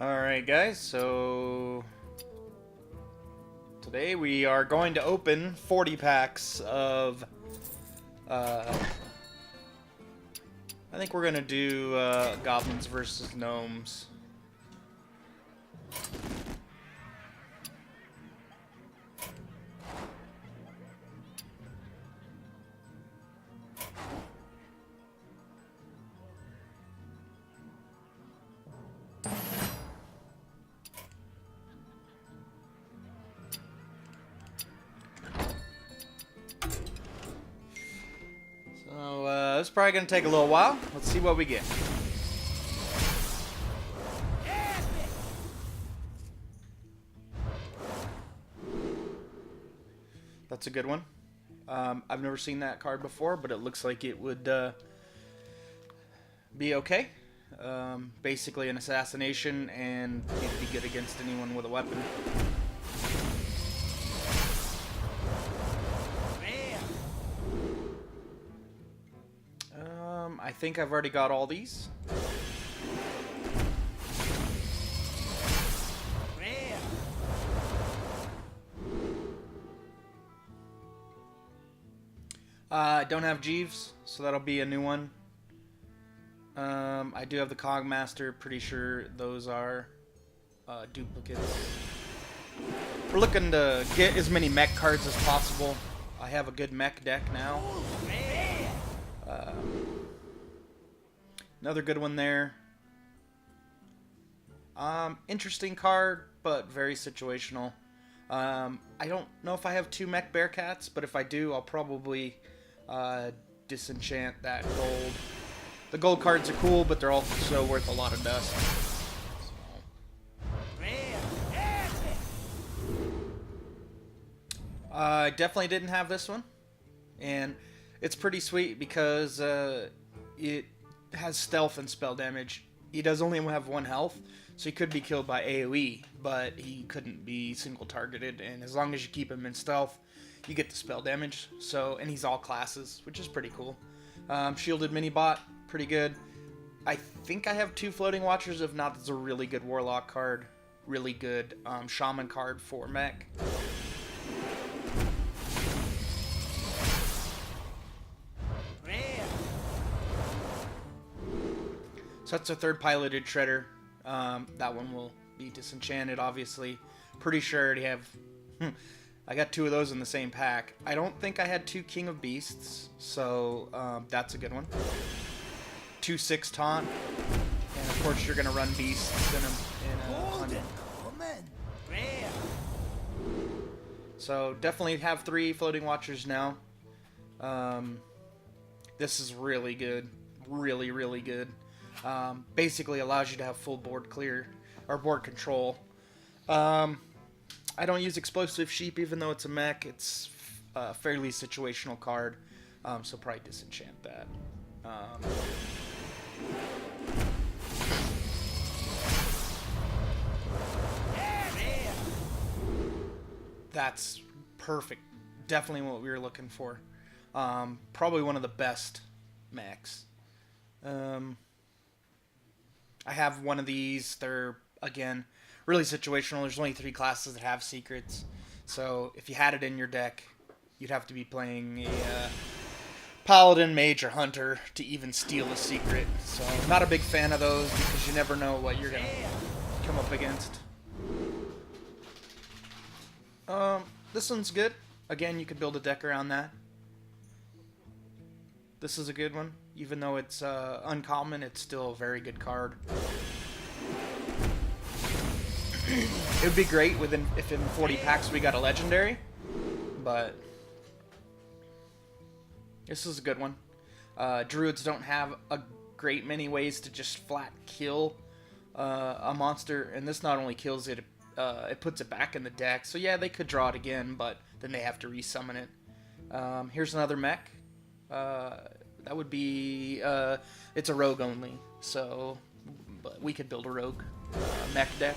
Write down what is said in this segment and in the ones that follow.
Alright guys, so today we are going to open 40 packs of I think we're gonna do Goblins versus Gnomes. So it's probably gonna take a little while. Let's see what we get. That's a good one. I've never seen that card before, but it looks like it would be okay. Basically an assassination, and can't be good against anyone with a weapon. I think I've already got all these. I don't have Jeeves, so that'll be a new one. I do have the Cogmaster. Pretty sure those are duplicates. We're looking to get as many mech cards as possible. I have a good mech deck now. Another good one there. Interesting card, but very situational. I don't know if I have two mech Bearcats, but if I do, I'll probably disenchant that gold. The gold cards are cool, but they're also worth a lot of dust. I definitely didn't have this one, and it's pretty sweet because it has stealth and spell damage. He does only have 1 health, so he could be killed by AoE, but he couldn't be single targeted, and as long as you keep him in stealth, you get the spell damage. So, and he's all classes, which is pretty cool. Shielded mini bot, pretty good. I think I have 2 floating watchers. If not, it's a really good warlock card, really good shaman card for mech. So that's a 3rd piloted shredder. That one will be disenchanted, obviously. Pretty sure I already have... I got 2 of those in the same pack. I don't think I had 2 King of Beasts, so that's a good one. 2/6 taunt, and of course you're gonna run beasts in a hunt. So definitely have 3 floating watchers now. This is really good, really good. Basically allows you to have full board clear or board control. I don't use Explosive Sheep, even though it's a mech. It's a fairly situational card, so probably disenchant that. That's perfect. Definitely what we were looking for. Probably one of the best mechs. I have one of these. They're, again, really situational. There's only 3 classes that have secrets. So if you had it in your deck, you'd have to be playing a Paladin, Mage, or Hunter to even steal a secret. So not a big fan of those because you never know what you're going to come up against. This one's good. Again, you could build a deck around that. This is a good one. Even though it's uncommon, it's still a very good card. It would be great if in 40 packs we got a legendary, but this is a good one. Druids don't have a great many ways to just flat kill a monster, and this not only kills it, it puts it back in the deck. So yeah, they could draw it again, but then they have to resummon it. Here's another mech. That would be, it's a rogue only, so but we could build a rogue mech deck.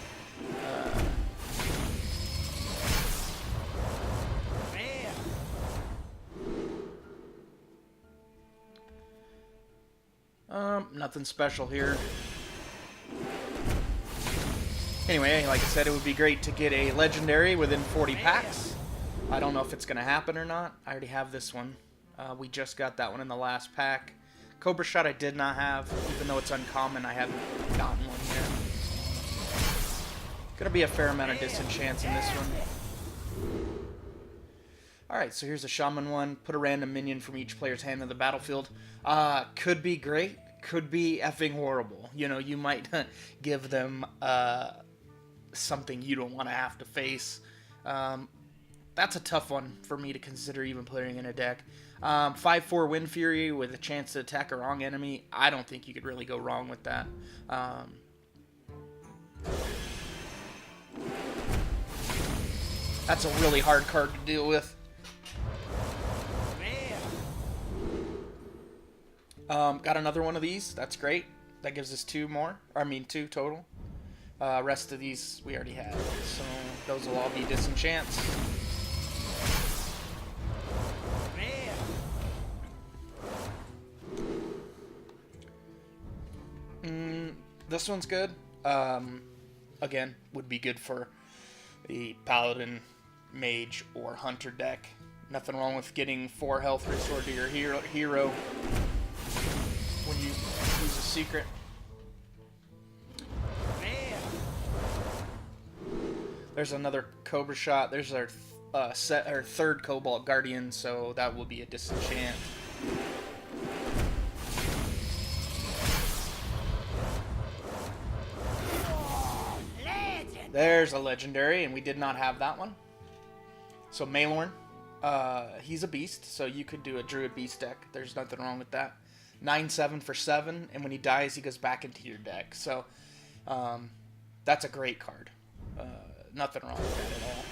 Nothing special here. Anyway, like I said, it would be great to get a legendary within 40 packs. I don't know if it's going to happen or not. I already have this one. We just got that one in the last pack. Cobra Shot I did not have, even though it's uncommon. I haven't gotten one yet. Gonna be a fair amount of disenchants in this one. Alright, so here's a Shaman one. Put a random minion from each player's hand in the battlefield. Could be great. Could be effing horrible. You know, you might give them something you don't want to have to face. That's a tough one for me to consider even playing in a deck. 5/4 Wind Fury with a chance to attack a wrong enemy. I don't think you could really go wrong with that. That's a really hard card to deal with. Got another one of these. That's great. That gives us 2 more. Or, I mean, 2 total. Rest of these we already had. So those will all be disenchants. This one's good. Again, would be good for the Paladin, Mage, or Hunter deck. Nothing wrong with getting 4 health restored to your hero when you use a secret. There's another Cobra Shot. There's our third Cobalt Guardian, so that will be a disenchant. There's a legendary, and we did not have that one. So Maelorn, he's a beast, so you could do a Druid Beast deck. There's nothing wrong with that. 9/7 for 7, and when he dies, he goes back into your deck. So that's a great card. Nothing wrong with that at all.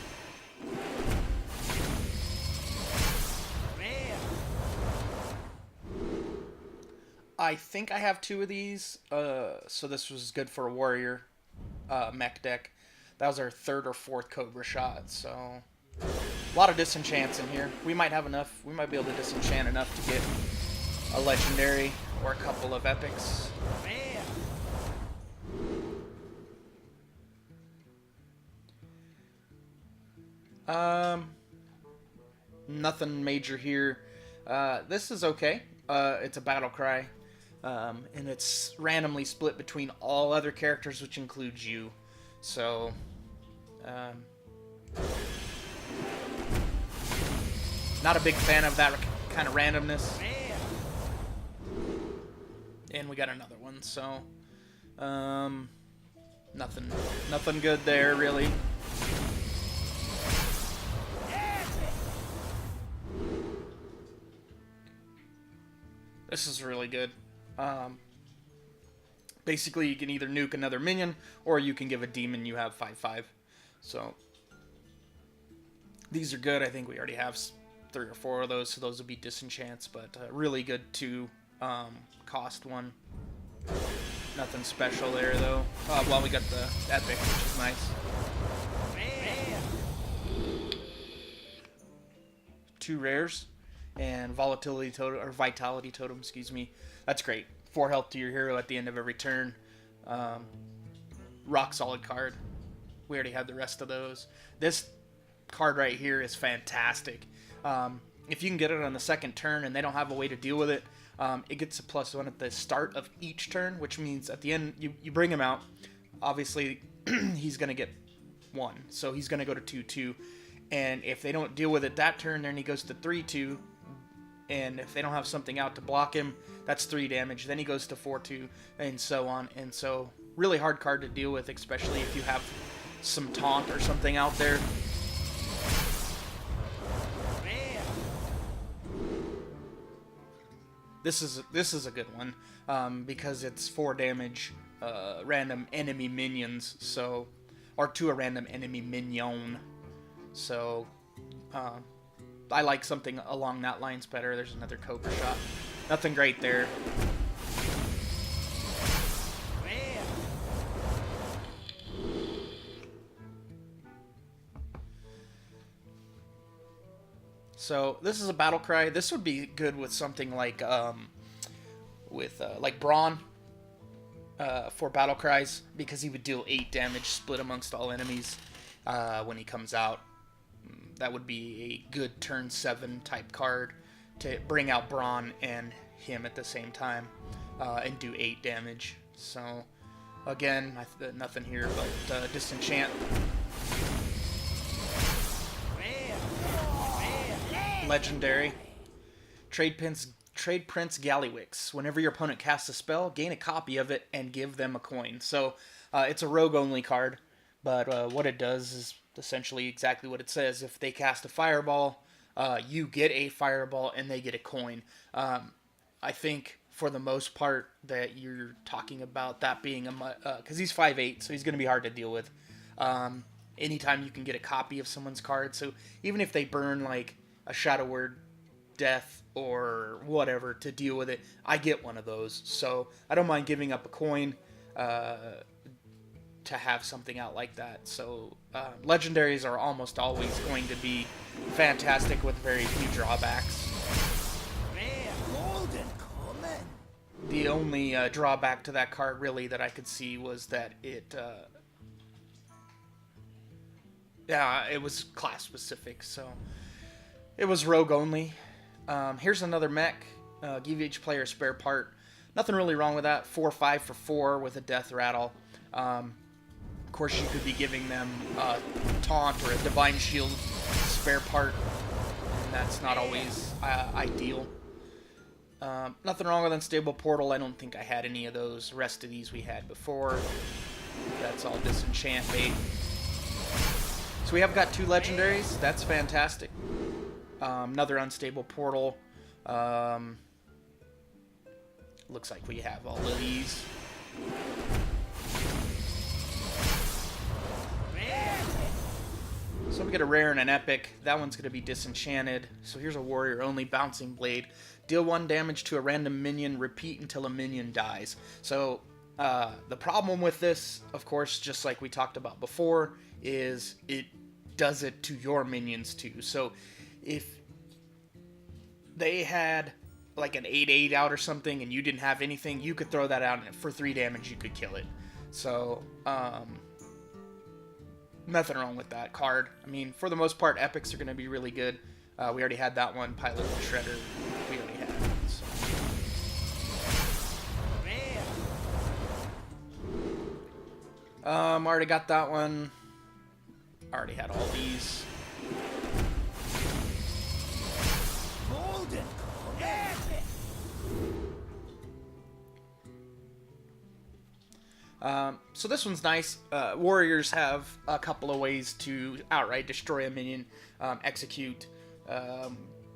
I think I have 2 of these, so this was good for a warrior mech deck. That was our 3rd or 4th Cobra Shot, so a lot of disenchants in here. We might have enough. We might be able to disenchant enough to get a legendary or a couple of epics. Nothing major here. This is okay. It's a battle cry, and it's randomly split between all other characters, which includes you. So, not a big fan of that kind of randomness. And we got another one, so nothing good there really. This is really good. Basically, you can either nuke another minion, or you can give a demon you have 5/5. So, these are good. I think we already have 3 or 4 of those, so those will be disenchants, but really good to cost one. Nothing special there, though. Well, we got the epic, which is nice. 2 rares. And vitality totem, excuse me. That's great. 4 health to your hero at the end of every turn. Rock solid card. We already had the rest of those. This card right here is fantastic. If you can get it on the 2nd turn and they don't have a way to deal with it, it gets a +1 at the start of each turn, which means at the end you bring him out. Obviously, he's going to get 1, so he's going to go to 2/2. And if they don't deal with it that turn, then he goes to 3/2. And if they don't have something out to block him, that's 3 damage. Then he goes to 4/2, and so on. And so, really hard card to deal with, especially if you have some taunt or something out there. This is a good one because it's 4 damage, random enemy minions. So, or to a random enemy minion. So, I like something along that lines better. There's another Cobra Shot. Nothing great there. So this is a battle cry. This would be good with something like like Brawn. for battle cries because he would deal 8 damage split amongst all enemies when he comes out. That would be a good turn 7 type card to bring out Braun and him at the same time and do 8 damage. So again, nothing here but disenchant. Legendary. Trade Prince Gallywix. Whenever your opponent casts a spell, gain a copy of it and give them a coin. So it's a rogue only card, but what it does is essentially exactly what it says. If they cast a fireball, you get a fireball and they get a coin. I think for the most part that you're talking about that being because he's 5'8", so he's going to be hard to deal with. Anytime you can get a copy of someone's card, so even if they burn like a Shadow Word Death or whatever to deal with it, I get one of those. So I don't mind giving up a coin to have something out like that. So legendaries are almost always going to be fantastic with very few drawbacks. The only drawback to that card really that I could see was that it was class specific, so it was rogue only. Here's another mech. Give each player a spare part. Nothing really wrong with that. 4/5 for 4 with a death rattle. Of course, you could be giving them a taunt or a divine shield spare part, and that's not always ideal. Nothing wrong with Unstable Portal. I don't think I had any of those. The rest of these we had before. That's all disenchant bait. So we have got 2 legendaries. That's fantastic. Another Unstable Portal. Looks like we have all of these. So we get a rare and an epic. That one's going to be disenchanted. So here's a warrior only bouncing blade. Deal 1 damage to a random minion. Repeat until a minion dies. So the problem with this, of course, just like we talked about before, is it does it to your minions too. So if they had like an 8/8 out or something and you didn't have anything, you could throw that out and for 3 damage you could kill it. So nothing wrong with that card. I mean, for the most part, epics are going to be really good. We already had that one. Pilot and Shredder, we already had that. So. Already got that one. Already had all these. So this one's nice. Warriors have a couple of ways to outright destroy a minion. Execute.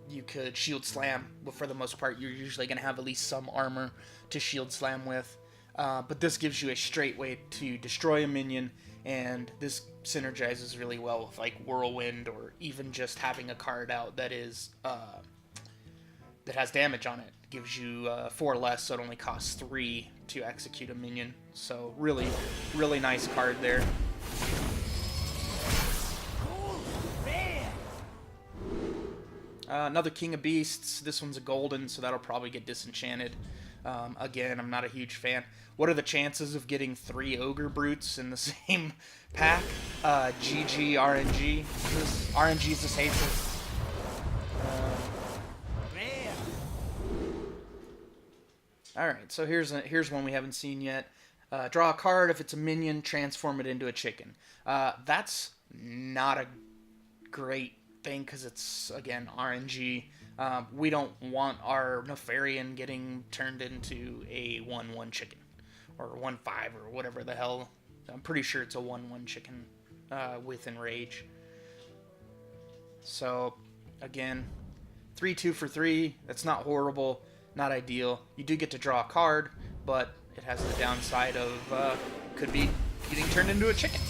You could shield slam, but for the most part you're usually going to have at least some armor to shield slam with. But this gives you a straight way to destroy a minion, and this synergizes really well with like Whirlwind, or even just having a card out that is that has damage on it. Gives you 4 less, so it only costs 3 to execute a minion. So really, really nice card there. Another King of Beasts. This one's a golden, so that'll probably get disenchanted. Again, I'm not a huge fan. What are the chances of getting 3 Ogre Brutes in the same pack? GG, RNG. RNG's just hates this. Alright, so here's one we haven't seen yet. Draw a card. If it's a minion, transform it into a chicken. That's not a great thing because it's, again, RNG. We don't want our Nefarian getting turned into a 1/1 chicken. Or 1/5 or whatever the hell. I'm pretty sure it's a 1/1 chicken with Enrage. So, again, 3/2 for 3. That's not horrible. Not ideal. You do get to draw a card, but it has the downside of could be getting turned into a chicken.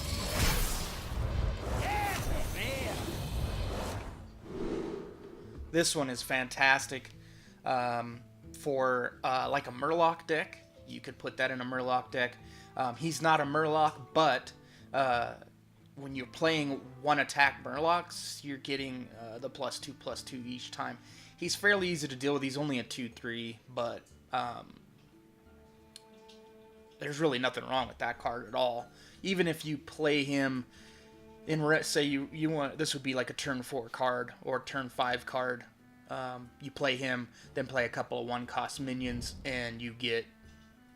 This one is fantastic for like a Murloc deck. You could put that in a Murloc deck. He's not a Murloc, but when you're playing 1 attack Murlocs, you're getting the +2/+2 each time. He's fairly easy to deal with. He's only a 2/3, but there's really nothing wrong with that card at all. Even if you play him in, say you want, this would be like a turn 4 card or turn 5 card. You play him, then play a couple of 1-cost minions, and you get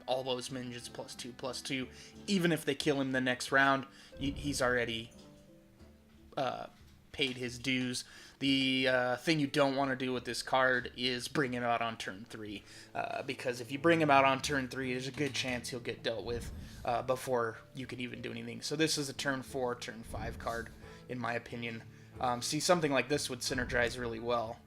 all those minions +2/+2. Even if they kill him the next round, he's already paid his dues. The thing you don't want to do with this card is bring him out on turn 3, because if you bring him out on turn 3, there's a good chance he'll get dealt with before you can even do anything. So this is a turn 4, turn 5 card, in my opinion. See, something like this would synergize really well.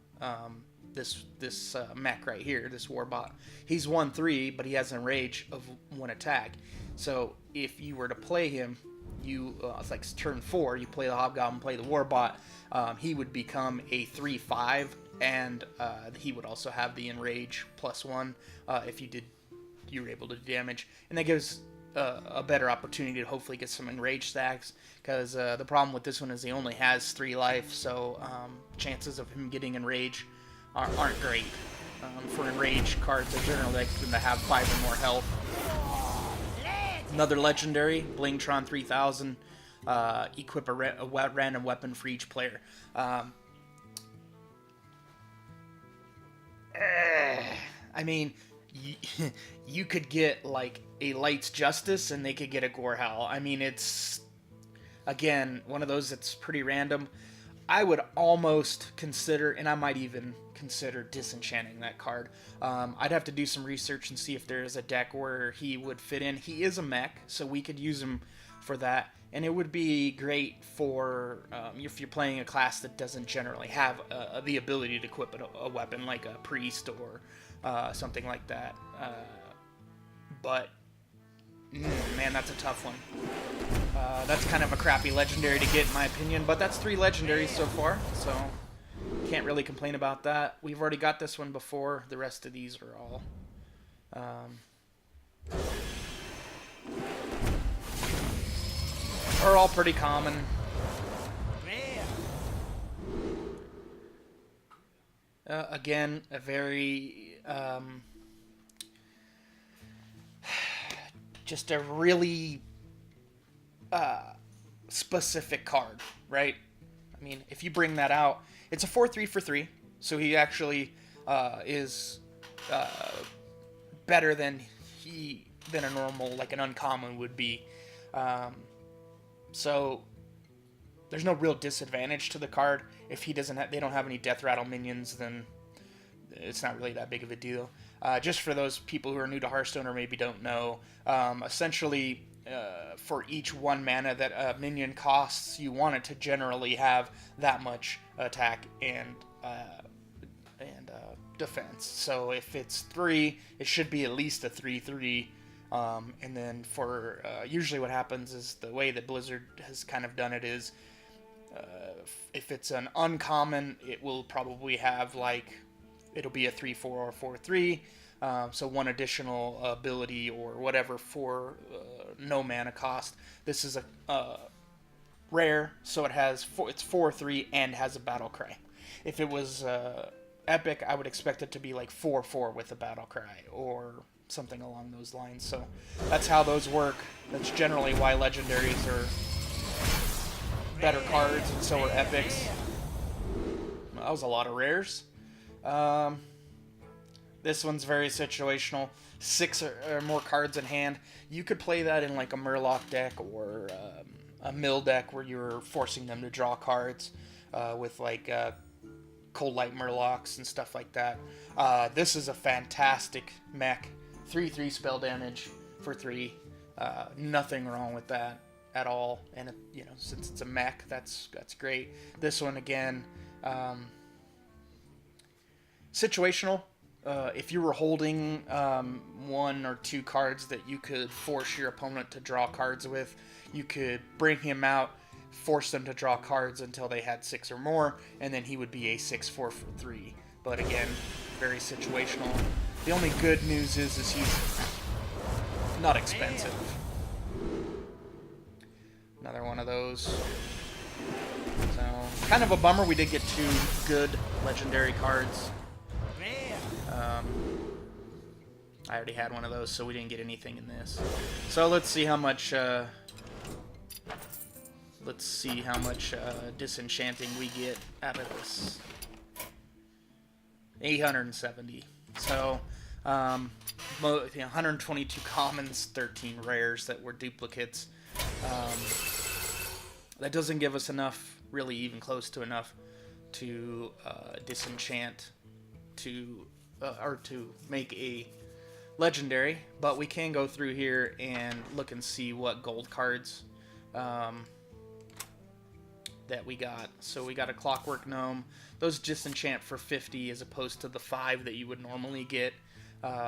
This mech right here, this Warbot, he's 1/3, but he has an enrage of 1 attack. So if you were to play him, it's like turn 4, you play the Hobgoblin, play the Warbot, he would become a 3/5, and he would also have the enrage +1 if you were able to do damage, and that gives a better opportunity to hopefully get some enrage stacks, because the problem with this one is he only has 3 life, so chances of him getting enrage aren't great. For enrage cards, they're generally like them to have 5 or more health. Another legendary, Blingtron 3000, equip a random weapon for each player. I mean, you could get like a Light's Justice and they could get a Gorehowl. I mean, it's, again, one of those that's pretty random. I would almost consider, and I might even consider, disenchanting that card. I'd have to do some research and see if there is a deck where he would fit in. He is a mech, so we could use him for that, and it would be great for if you're playing a class that doesn't generally have the ability to equip a weapon, like a priest or something like that. But man, that's a tough one. That's kind of a crappy legendary to get, in my opinion, but that's 3 legendaries so far, so can't really complain about that. We've already got this one before. The rest of these are all pretty common. Again, a very just a really specific card, right? I mean, if you bring that out, it's a 4/3 for 3, so he actually is better than a normal, like an uncommon would be. So there's no real disadvantage to the card. If they don't have any Death Rattle minions, then it's not really that big of a deal. Just for those people who are new to Hearthstone or maybe don't know, essentially, for each 1 mana that a minion costs, you want it to generally have that much attack and defense. So if it's 3, it should be at least a 3/3. And then for usually what happens is, the way that Blizzard has kind of done it is, if it's an uncommon, it will probably have it'll be a 3/4 or 4/3. So 1 additional ability or whatever for no mana cost. This is a rare, so it's 4/3 and has a battle cry. If it was epic, I would expect it to be like 4/4 with a battle cry or something along those lines. So that's how those work. That's generally why legendaries are better cards, and so are epics. That was a lot of rares. This one's very situational. 6 or more cards in hand. You could play that in like a Murloc deck or a Mill deck where you're forcing them to draw cards with like Cold Light Murlocs and stuff like that. This is a fantastic mech. 3/3 spell damage for 3. Nothing wrong with that at all. And since it's a mech, that's great. This one again, situational. If you were holding 1 or 2 cards that you could force your opponent to draw cards with, you could bring him out, force them to draw cards until they had 6 or more, and then he would be a 6/4 for 3. But again, very situational. The only good news is he's not expensive. Another one of those. So, kind of a bummer we did get 2 good legendary cards. I already had one of those, so we didn't get anything in this. So let's see how much. Let's see how much disenchanting we get out of this. 870. So, 122 commons, 13 rares that were duplicates. That doesn't give us enough, really even close to enough, to disenchant or to make a legendary. But we can go through here and look and see what gold cards that we got. So we got a Clockwork Gnome. Those disenchant for 50 as opposed to the 5 that you would normally get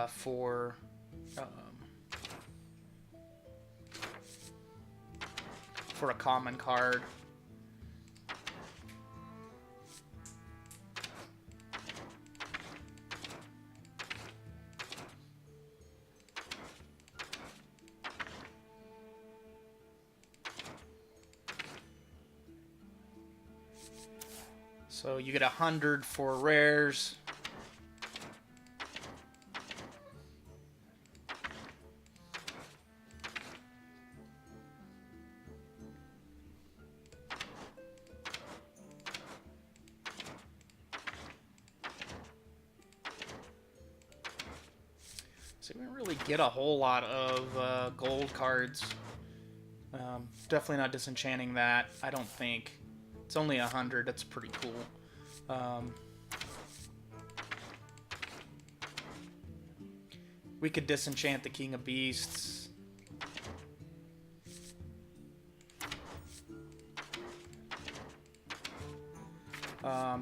for a common card. So you get 100 for rares. So we didn't really get a whole lot of gold cards. Definitely not disenchanting that, I don't think. It's only 100, that's pretty cool. We could disenchant the King of Beasts.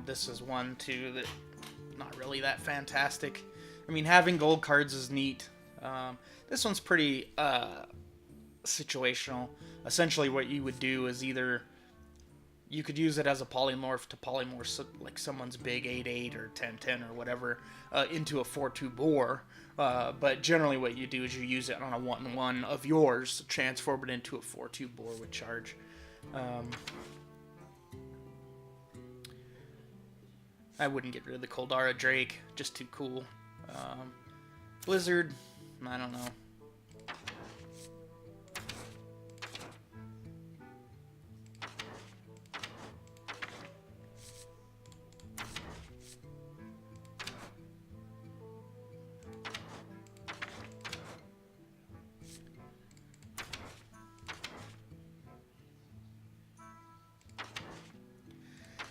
This is one, too, that not really that fantastic. I mean, having gold cards is neat. This one's pretty situational. Essentially, what you would do is either you could use it as a polymorph to polymorph like someone's big 8/8 or 10/10 or whatever into a 4/2 boar. But generally, what you do is you use it on a 1/1 of yours, transform it into a 4/2 boar with charge. I wouldn't get rid of the Koldara Drake, just too cool. Blizzard, I don't know.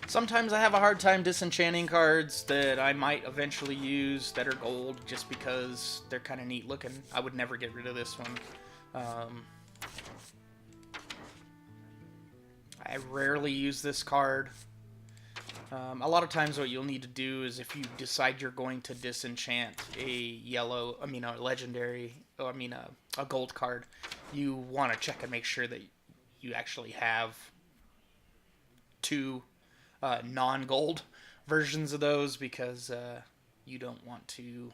Sometimes I have a hard time disenchanting cards that I might eventually use that are gold just because they're kind of neat looking. I would never get rid of this one. I rarely use this card. A lot of times what you'll need to do is if you decide you're going to disenchant a legendary, a gold card, you want to check and make sure that you actually have two non-gold versions of those, because you don't want to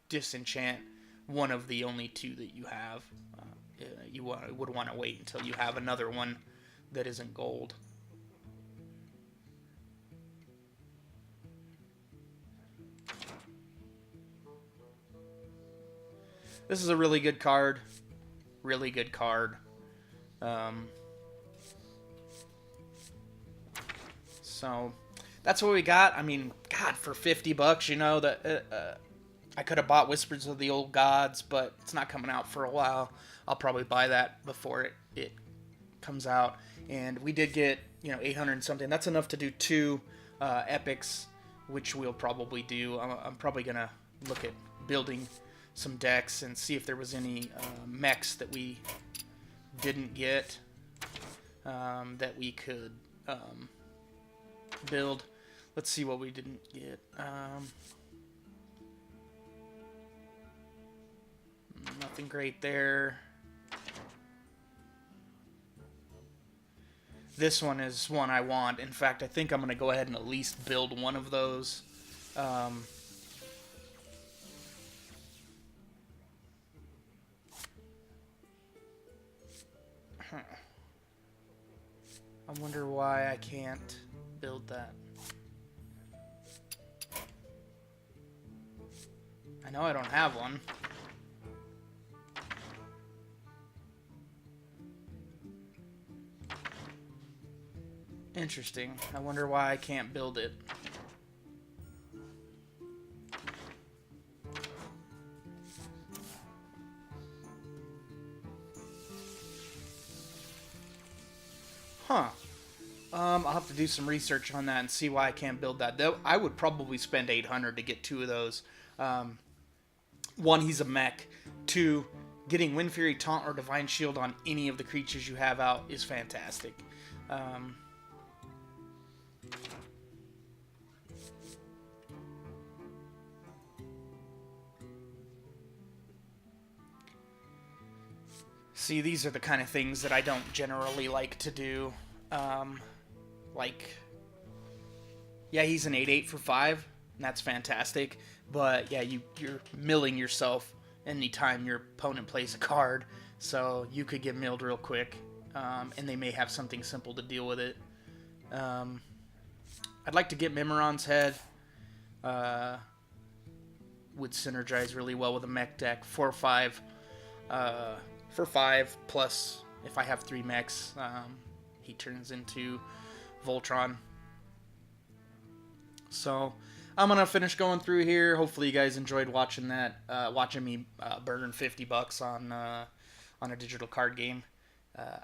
disenchant one of the only two that you have. You would want to wait until you have another one that isn't gold. This is a really good card. Really good card. So that's what we got. I mean, God, for $50, you know, that I could have bought Whispers of the Old Gods, but it's not coming out for a while. I'll probably buy that before it comes out. And we did get, 800 and something. That's enough to do 2 epics, which we'll probably do. I'm probably gonna look at building some decks and see if there was any mechs that we didn't get that we could build. Let's see what we didn't get. Nothing great there. This one is one I want. In fact, I think I'm going to go ahead and at least build one of those. I wonder why I can't build that. I know I don't have one. Interesting. I wonder why I can't build it. Huh. I'll have to do some research on that and see why I can't build that. Though I would probably spend 800 to get 2 of those. One, he's a mech. 2, getting Wind Fury, Taunt, or Divine Shield on any of the creatures you have out is fantastic. See, these are the kind of things that I don't generally like to do. Like, yeah, he's an 8/8 for 5, and that's fantastic. But yeah, you're milling yourself anytime your opponent plays a card, so you could get milled real quick, and they may have something simple to deal with it. I'd like to get Mimiron's Head. Would synergize really well with a mech deck. 4/5. For 5, plus if I have 3 mechs, he turns into Voltron. So I'm gonna finish going through here. Hopefully you guys enjoyed watching that, watching me burn $50 on a digital card game.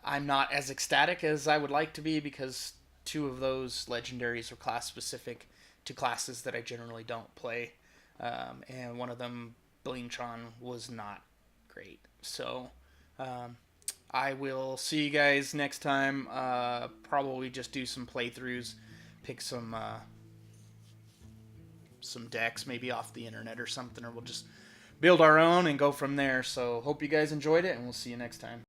I'm not as ecstatic as I would like to be because 2 of those legendaries were class specific to classes that I generally don't play, and one of them, Blingtron, was not great. So I will see you guys next time. Probably just do some playthroughs, pick some decks maybe off the internet or something, or we'll just build our own and go from there. So hope you guys enjoyed it, and we'll see you next time.